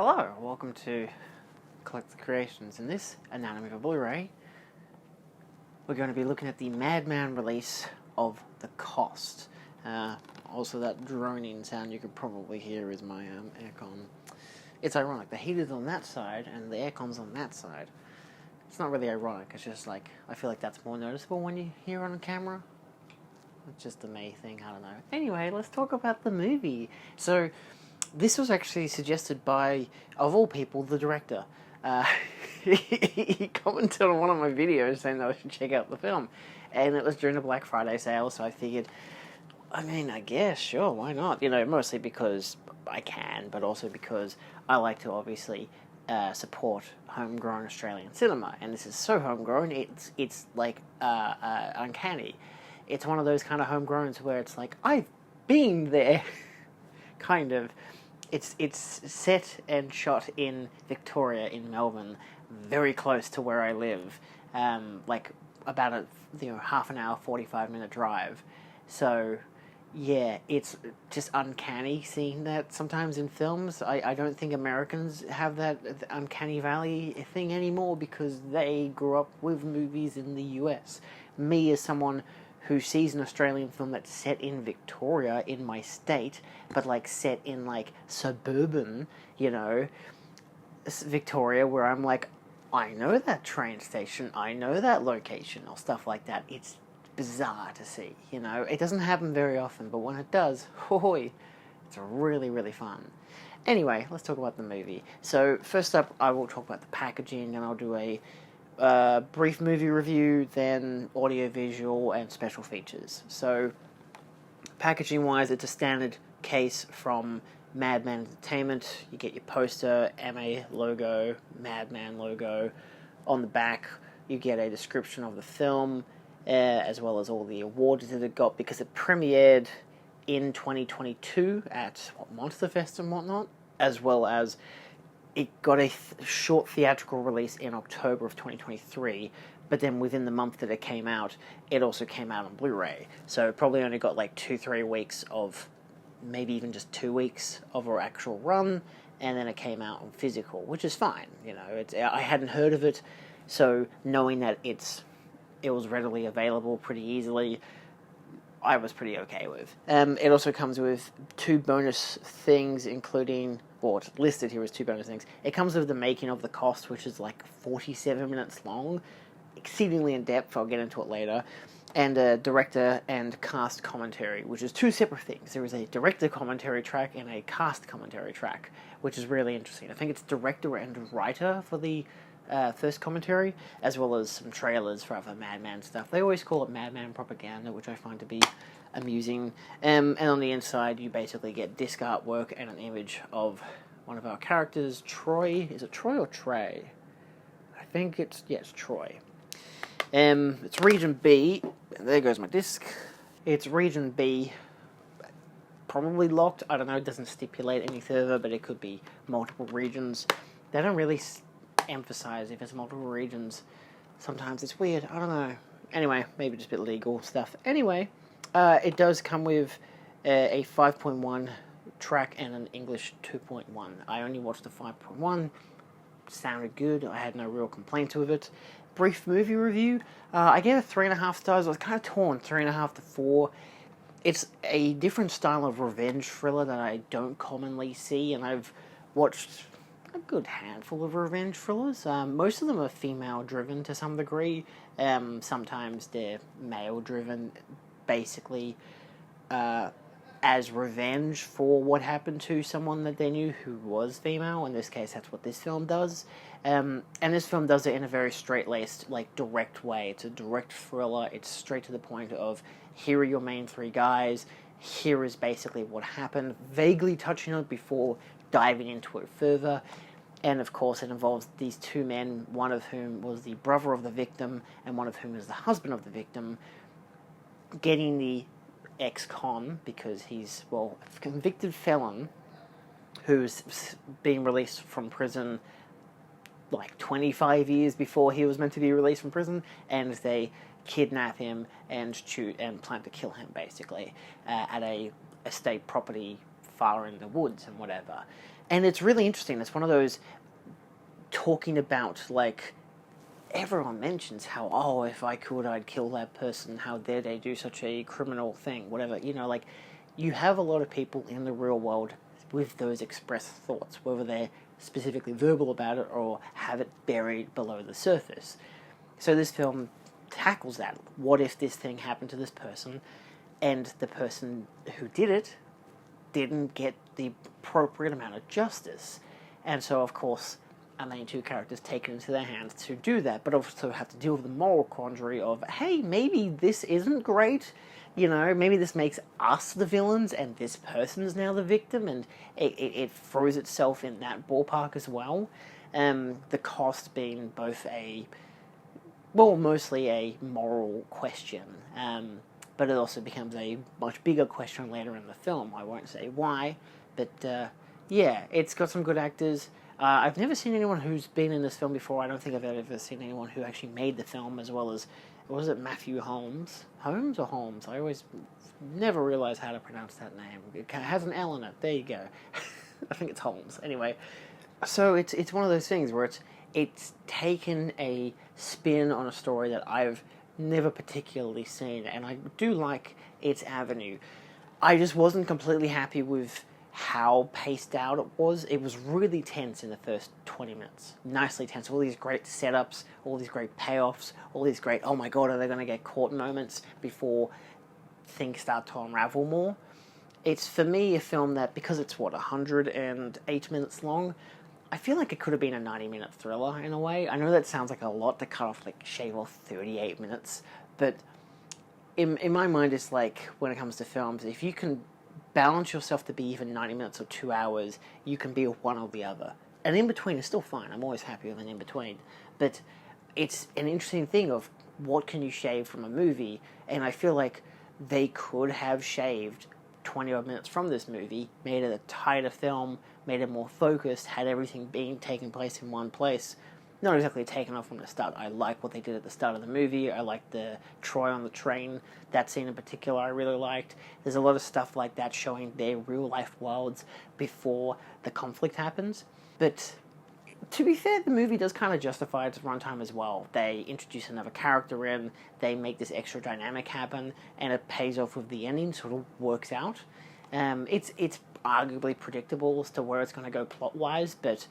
Hello, welcome to Collected Creations. In this Anatomy of a Blu-ray, we're going to be looking at the Madman release of The Cost. Also, that droning sound you could probably hear is my aircon. It's ironic, the heater's on that side and the aircon's on that side. It's not really ironic, it's just like, I feel like that's more noticeable when you hear it on camera. It's just a me thing, I don't know. Anyway, let's talk about the movie. So, this was actually suggested by, of all people, the director. He commented on one of my videos saying that I should check out the film. And it was during the Black Friday sale, so I figured, I guess, sure, why not? You know, mostly because I can, but also because I like to obviously support homegrown Australian cinema. And this is so homegrown, it's like uncanny. It's one of those kind of homegrowns where it's like, I've been there, kind of. It's set and shot in Victoria, in Melbourne, very close to where I live, like about a half an hour, 45-minute drive. So, yeah, it's just uncanny seeing that sometimes in films. I don't think Americans have that uncanny valley thing anymore because they grew up with movies in the US. Me, as someone who sees an Australian film that's set in Victoria, in my state, but like set in like suburban, Victoria, where I'm like, I know that train station, I know that location, or stuff like that. It's bizarre to see, It doesn't happen very often, but when it does, hoy, it's really, really fun. Anyway, let's talk about the movie. So, first up, I will talk about the packaging, and I'll do a brief movie review, then audio-visual and special features. So, packaging-wise, it's a standard case from Madman Entertainment. You get your poster, MA logo, Madman logo. On the back, you get a description of the film, as well as all the awards that it got, because it premiered in 2022 at Monsterfest and whatnot, as well as it got a short theatrical release in October of 2023, but then within the month that it came out, it also came out on Blu-ray. So it probably only got like 2-3 weeks of, maybe even just 2 weeks of our actual run, and then it came out on physical, which is fine. I hadn't heard of it, so knowing that it was readily available pretty easily, I was pretty okay with. It also comes with 2 bonus things, including, or it's listed here as 2 bonus things. It comes with the making of The Cost, which is like 47 minutes long, exceedingly in depth. I'll get into it later. And a director and cast commentary, which is 2 separate things. There is a director commentary track and a cast commentary track, which is really interesting. I think it's director and writer for the first commentary, as well as some trailers for other Madman stuff. They always call it Madman propaganda, which I find to be amusing. And on the inside, you basically get disc artwork and an image of one of our characters, Troy. Is it Troy or Trey? I think it's Troy. It's Region B. There goes my disc. It's Region B. Probably locked. I don't know. It doesn't stipulate any further, but it could be multiple regions. They don't really emphasize if it's multiple regions. Sometimes it's weird. I don't know. Anyway, maybe just a bit legal stuff. Anyway, it does come with a 5.1 track and an English 2.1. I only watched the 5.1. Sounded good. I had no real complaints with it. Brief movie review. I gave it 3.5 stars. I was kind of torn, 3.5 to 4. It's a different style of revenge thriller that I don't commonly see, and I've watched a good handful of revenge thrillers. Most of them are female-driven to some degree. Sometimes they're male-driven, basically as revenge for what happened to someone that they knew who was female. In this case, that's what this film does. And this film does it in a very straight-laced, direct way. It's a direct thriller. It's straight to the point of, here are your main 3 guys. Here is basically what happened, vaguely touching on it before diving into it further. And of course it involves these 2 men, one of whom was the brother of the victim and one of whom is the husband of the victim, getting the ex-con, because he's, a convicted felon who's being released from prison 25 years before he was meant to be released from prison, and they kidnap him and plan to kill him, basically, at a estate property far in the woods and whatever. And it's really interesting. It's one of those talking about, like, everyone mentions how, oh, if I could, I'd kill that person. How dare they do such a criminal thing, whatever. You know, like, you have a lot of people in the real world with those expressed thoughts, whether they're specifically verbal about it or have it buried below the surface. So this film tackles that. What if this thing happened to this person, and the person who did it didn't get the appropriate amount of justice? And so, of course, our main two characters take it into their hands to do that, but also have to deal with the moral quandary of, hey, maybe this isn't great, you know, maybe this makes us the villains and this person's now the victim, and it throws itself in that ballpark as well. The cost being both mostly a moral question, but it also becomes a much bigger question later in the film. I won't say why, but yeah, it's got some good actors. I've never seen anyone who's been in this film before. I don't think I've ever seen anyone who actually made the film, as well as, was it Matthew Holmes? Holmes or Holmes? I always never realize how to pronounce that name. It has an L in it. There you go. I think it's Holmes. Anyway, so it's one of those things where it's taken a spin on a story that I've never particularly seen, and I do like its avenue. I just wasn't completely happy with how paced out it was. It was really tense in the first 20 minutes. Nicely tense. All these great setups, all these great payoffs, all these great, oh my god, are they going to get caught moments before things start to unravel more. It's, for me, a film that, because it's, 108 minutes long, I feel like it could have been a 90-minute thriller in a way. I know that sounds like a lot to cut off, like, shave off 38 minutes, but in my mind, it's like, when it comes to films, if you can balance yourself to be even 90 minutes or 2 hours, you can be one or the other. And in between is still fine. I'm always happy with an in between. But it's an interesting thing of what can you shave from a movie, and I feel like they could have shaved 20 odd minutes from this movie, made it a tighter film, made it more focused, had everything being taking place in one place. Not exactly taken off from the start. I like what they did at the start of the movie. I like the Troy on the train. That scene in particular I really liked. There's a lot of stuff like that showing their real-life worlds before the conflict happens. But to be fair, the movie does kind of justify its runtime as well. They introduce another character in, they make this extra dynamic happen, and it pays off with the ending, sort of works out. It's arguably predictable as to where it's going to go plot-wise, but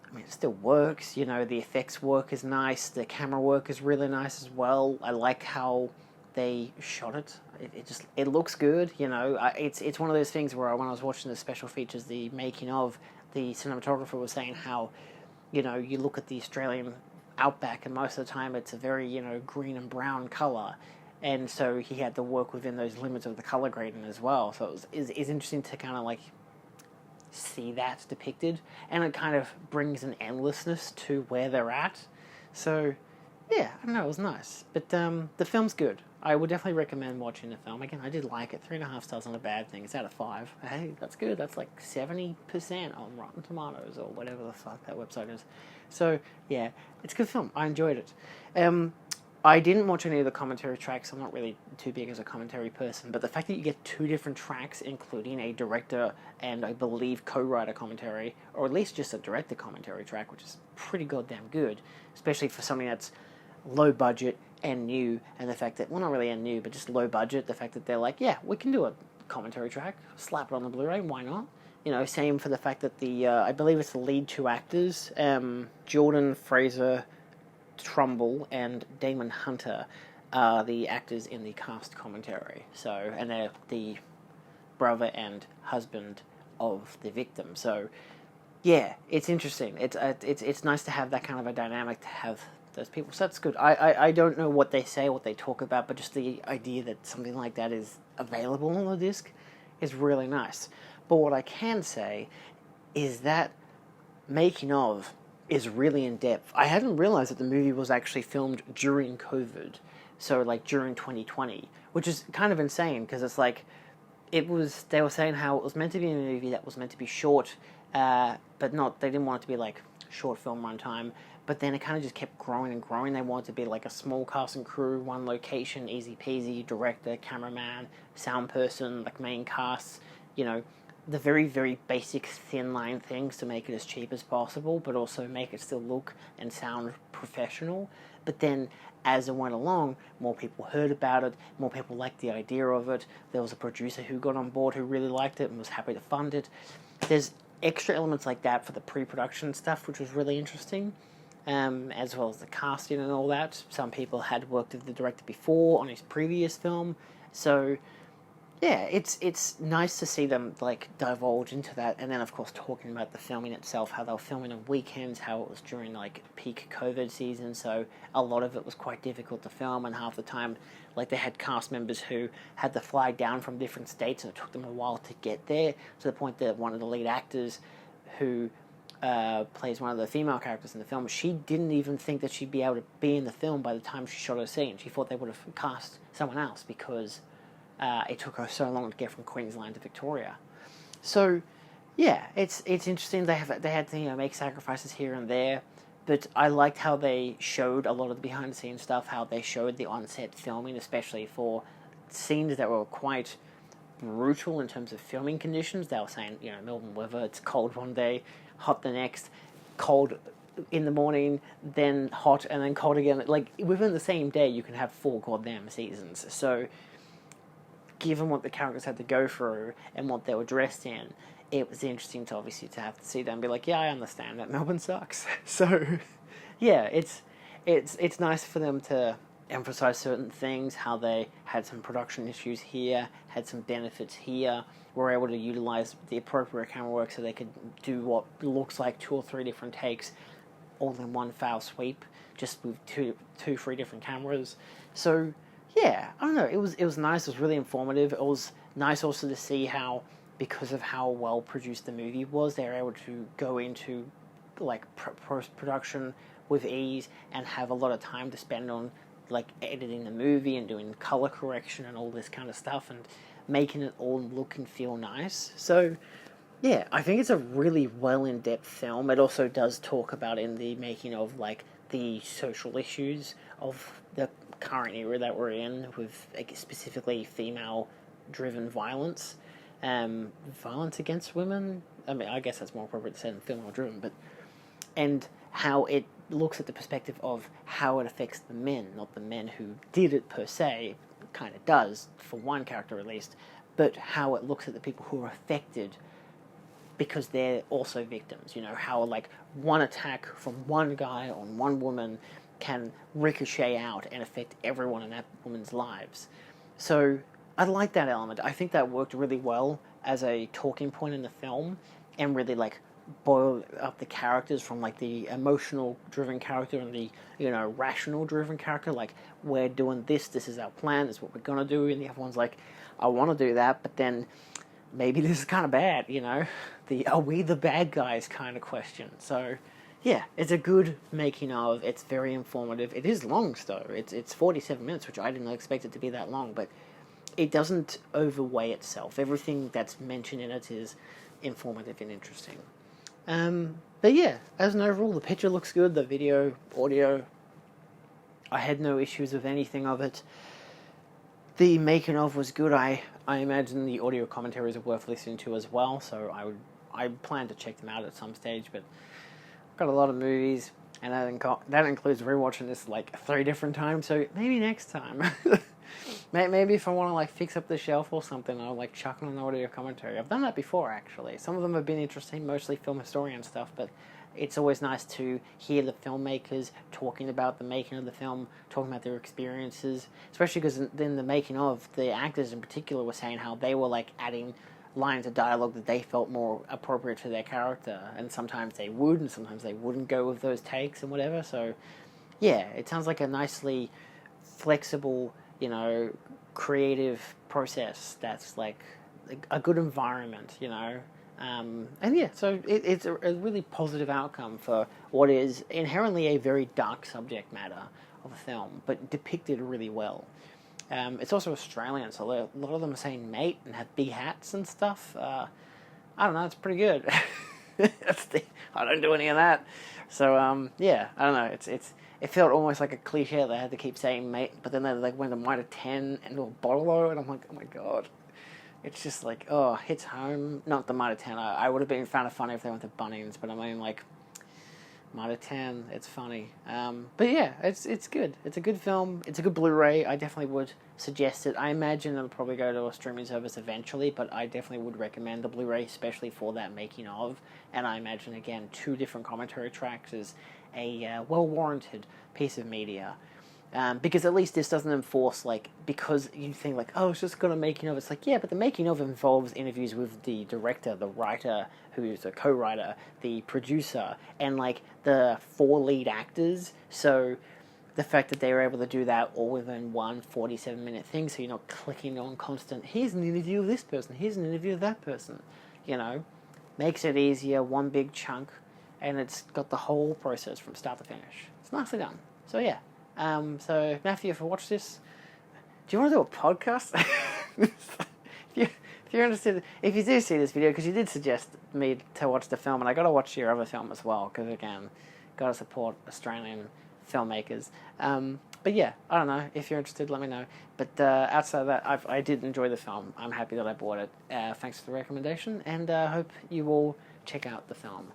I mean, it still works. You know, the effects work is nice. The camera work is really nice as well. I like how they shot it. It looks good. You know, it's one of those things where when I was watching the special features, the making of, the cinematographer was saying how, you know, you look at the Australian outback and most of the time it's a very, you know, green and brown color. And so he had to work within those limits of the color grading as well. So it's interesting to kind of like see that depicted, and it kind of brings an endlessness to where they're at. So yeah, I don't know, it was nice. But the film's good. I would definitely recommend watching the film. Again, I did like it. 3.5 stars not a bad thing. It's out of 5. Hey, that's good. That's like 70% on Rotten Tomatoes or whatever the fuck that website is. So yeah, it's a good film. I enjoyed it. I didn't watch any of the commentary tracks. I'm not really too big as a commentary person, but the fact that you get 2 different tracks, including a director and I believe co-writer commentary, or at least just a director commentary track, which is pretty goddamn good, especially for something that's low budget and new, and the fact that, well, not really and new, but just low budget, the fact that they're like, yeah, we can do a commentary track, slap it on the Blu-ray, why not? You know, same for the fact that the, I believe it's the lead 2 actors, Jordan Fraser Trumbull and Damon Hunter are the actors in the cast commentary. So, and they're the brother and husband of the victim. So, yeah, it's interesting. It's nice to have that kind of a dynamic, to have those people. So that's good. I don't know what they say, what they talk about, but just the idea that something like that is available on the disc is really nice. But what I can say is that making of is really in-depth. I hadn't realized that the movie was actually filmed during COVID, so like during 2020, which is kind of insane, because it's like, they were saying how it was meant to be a movie that was meant to be short, but not, they didn't want it to be like short film runtime, but then it kind of just kept growing and growing. They wanted to be like a small cast and crew, one location, easy peasy, director, cameraman, sound person, like main cast, you know, the very, very basic thin line things to make it as cheap as possible, but also make it still look and sound professional. But then, as it went along, more people heard about it, more people liked the idea of it. There was a producer who got on board who really liked it and was happy to fund it. There's extra elements like that for the pre-production stuff, which was really interesting, as well as the casting and all that. Some people had worked with the director before on his previous film, so yeah, it's nice to see them like divulge into that, and then of course talking about the filming itself, how they were filming on weekends, how it was during like peak COVID season, so a lot of it was quite difficult to film, and half the time, like they had cast members who had to fly down from different states, and it took them a while to get there, to the point that one of the lead actors, who plays one of the female characters in the film, she didn't even think that she'd be able to be in the film by the time she shot her scene. She thought they would have cast someone else because it took her so long to get from Queensland to Victoria. So, yeah, it's interesting. They had to make sacrifices here and there, but I liked how they showed a lot of the behind the scenes stuff. How they showed the on-set filming, especially for scenes that were quite brutal in terms of filming conditions. They were saying, Melbourne weather, it's cold one day, hot the next, cold in the morning, then hot, and then cold again. Like, within the same day, you can have 4 goddamn seasons. So, given what the characters had to go through and what they were dressed in, it was interesting to obviously to have to see them and be like, yeah, I understand that Melbourne sucks. So, yeah, it's nice for them to emphasize certain things, how they had some production issues here, had some benefits here, were able to utilize the appropriate camera work so they could do what looks like 2 or 3 different takes all in one foul sweep, just with 3 different cameras. So, yeah, I don't know, it was nice, it was really informative. It was nice also to see how, because of how well produced the movie was, they were able to go into like post-production with ease and have a lot of time to spend on like editing the movie and doing color correction and all this kind of stuff and making it all look and feel nice. So yeah, I think it's a really well in-depth film. It also does talk about in the making of like the social issues of the current era that we're in, with specifically female-driven violence, violence against women. I mean, I guess that's more appropriate to say than female-driven, but and how it looks at the perspective of how it affects the men, not the men who did it per se. It kind of does for one character at least, but how it looks at the people who are affected because they're also victims. How like one attack from one guy on one woman can ricochet out and affect everyone in that woman's lives. So I like that element. I think that worked really well as a talking point in the film, and really like boiled up the characters from like the emotional driven character and the rational driven character. Like, we're doing this is our plan, this is what we're gonna do, and the other one's like, I want to do that, but then maybe this is kind of bad. The are we the bad guys kind of question. So yeah, it's a good making of. It's very informative. It is long, though. It's 47 minutes, which I didn't expect it to be that long, but it doesn't overweigh itself. Everything that's mentioned in it is informative and interesting. But yeah, as an overall, the picture looks good, the video, audio, I had no issues with anything of it. The making of was good. I imagine the audio commentaries are worth listening to as well, so I plan to check them out at some stage, but I've got a lot of movies, and that includes rewatching this like 3 different times, so maybe next time. Maybe if I want to like fix up the shelf or something, I'll like chuck on an audio commentary. I've done that before, actually. Some of them have been interesting, mostly film historian stuff, but it's always nice to hear the filmmakers talking about the making of the film, talking about their experiences, especially because in the making of, the actors in particular were saying how they were like adding lines of dialogue that they felt more appropriate to their character, and sometimes they would and sometimes they wouldn't go with those takes and whatever. So yeah, it sounds like a nicely flexible, creative process that's like a good environment, and yeah, so it's a really positive outcome for what is inherently a very dark subject matter of a film, but depicted really well. It's also Australian, so a lot of them are saying mate and have big hats and stuff. I don't know, it's pretty good. I don't do any of that. So, yeah, I don't know, it felt almost like a cliche that they had to keep saying mate, but then they like went to might of 10 and a bottle, and I'm like, oh my god. It's just like, oh, hits home. Not the Mitre 10. I would have been found it funny if they went to Bunnings, but I mean, like, Mitre 10, it's funny. But yeah, it's good. It's a good film. It's a good Blu-ray. I definitely would suggest it. I imagine it'll probably go to a streaming service eventually, but I definitely would recommend the Blu-ray, especially for that making of. And I imagine, again, 2 different commentary tracks is a well-warranted piece of media. Because at least this doesn't enforce, like, because you think, like, oh, it's just got a making of. It's like, yeah, but the making of involves interviews with the director, the writer, who is the co-writer, the producer, and, like, the 4 lead actors. So the fact that they were able to do that all within one 47-minute thing, so you're not clicking on constant, here's an interview of this person, here's an interview of that person, you know, makes it easier, one big chunk, and it's got the whole process from start to finish. It's nicely done. So, yeah. So, Matthew, if you watch this, do you want to do a podcast? if you're interested, if you do see this video, because you did suggest me to watch the film, and I got to watch your other film as well, because, again, got to support Australian filmmakers. But yeah, I don't know. If you're interested, let me know. But outside of that, I did enjoy the film. I'm happy that I bought it. Thanks for the recommendation, and I hope you all check out the film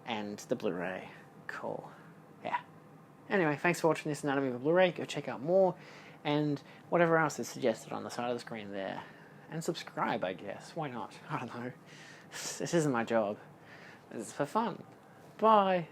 and the Blu-ray. Cool. Yeah. Anyway, thanks for watching this Anatomy of a Blu-ray. Go check out more, and whatever else is suggested on the side of the screen there. And subscribe, I guess. Why not? I don't know. This isn't my job. It's for fun. Bye.